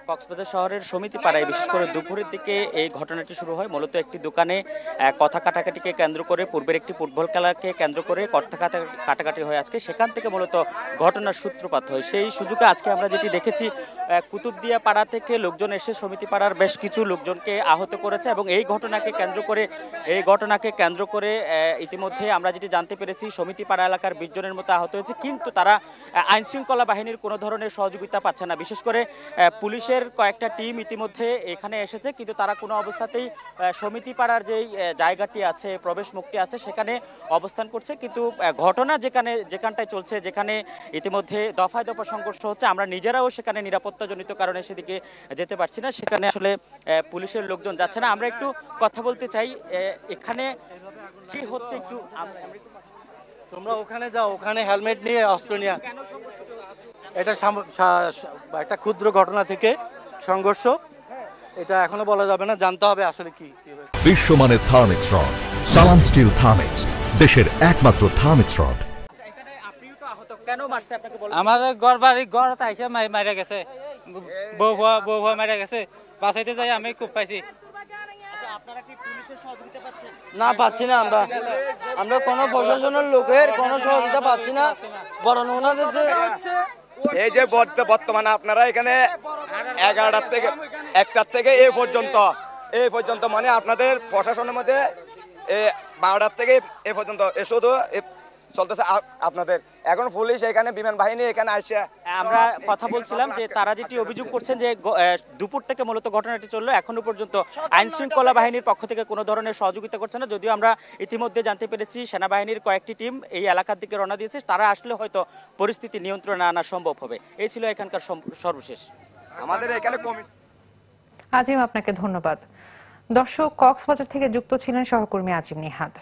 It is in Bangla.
কক্সবাজার শহরের সমিতি পাড়ায় বিশেষ করে দুপুরের দিকে এই ঘটনাটি শুরু হয়। মূলত একটি দোকানে কথা কাটাকাটিকে কেন্দ্র করে, পূর্বের একটি ফুটবল খেলাকে কেন্দ্র করে কথা কাটাকাটি হয় আজকে, সেখান থেকে মূলত ঘটনার সূত্রপাত হয়। সেই সুযোগে আজকে আমরা যেটি দেখেছি, কুতুবদিয়া পাড়া থেকে লোকজন এসে সমিতি পাড়ার বেশ কিছু লোকজনকে আহত করেছে এবং এই ঘটনাকে কেন্দ্র করে ইতিমধ্যে আমরা যেটি জানতে পেরেছি, সমিতি পাড়া এলাকার 20 জনের মতো আহত হয়েছে, কিন্তু তারা আইন শৃঙ্খলা বাহিনীর কোনো ধরনের সহযোগিতা পাচ্ছে না। বিশেষ করে পুলিশের কয়েকটা টিম ইতিমধ্যে এখানে এসেছে, কিন্তু তারা কোনো অবস্থাতেই সমিতি পাড়ার যেই জায়গাটি আছে, প্রবেশ মুখটি আছে, সেখানে অবস্থান করছে। কিন্তু ঘটনা যেখানটায় চলছে, যেখানে ইতিমধ্যে দফায় দফা সংঘর্ষ হচ্ছে, আমরা নিজেরাও সেখানে নিরাপত্তাজনিত কারণে সেদিকে যেতে পারছি না। সেখানে আসলে পুলিশের লোকজন যাচ্ছে না। আমরা একটু কথা বলতে চাই, এখানে কি হচ্ছে একটু। তোমরা ওখানে যাও, ওখানে হেলমেট নিয়ে অস্ত্র নিয়ে। এটা একটা ক্ষুদ্র ঘটনা থেকে সংঘর্ষ, এটা এখনো বলা যাবে না, জানতে হবে আসলে কি হয়েছে। বিশ্বমানের থার্মিক্স রড, সালাম স্টিল থার্মিক্স, দেশের একমাত্র থার্মিক্স রড। আমাদের ঘর তাইছে মারা গেছে, বউ মারা গেছে, বাঁচাইতে যাই আমি খুব পাইছি। না, পাচ্ছি না। আমরা কোনো প্রশাসনের লোকের কোনো সহযোগিতা পাচ্ছি না। বরং ওনাদের এই যে বর্তমানে আপনারা এখানে 11টার থেকে 1টার থেকে এই পর্যন্ত মানে আপনাদের প্রশাসনের মধ্যে 12টার থেকে এ পর্যন্ত শুধু চলতেছে আপনাদের। এখন পুলিশ এখানে, বিমান বাহিনী এখানে আসছে। আমরা কথা বলছিলাম যে তারা যেটি অভিযোগ করছেন যে দুপুর থেকে মূলত ঘটনাটি চললো, এখনো পর্যন্ত আইন শৃঙ্খলা বাহিনীর পক্ষ থেকে কোনো ধরনের সহযোগিতা করছে না। যদিও আমরা ইতিমধ্যে জানতে পেরেছি সেনাবাহিনীর কয়েকটি টিম এই এলাকার দিকে রওনা দিয়েছে, তারা আসলে হয়তো পরিস্থিতি নিয়ন্ত্রণে আনা সম্ভব হবে। এই ছিল এখানকার সর্বশেষ। আমাদের এখানে আজিম, আপনাকে ধন্যবাদ। দর্শক, কক্সবাজার থেকে যুক্ত ছিলেন সহকর্মী আজিম নিহাদ।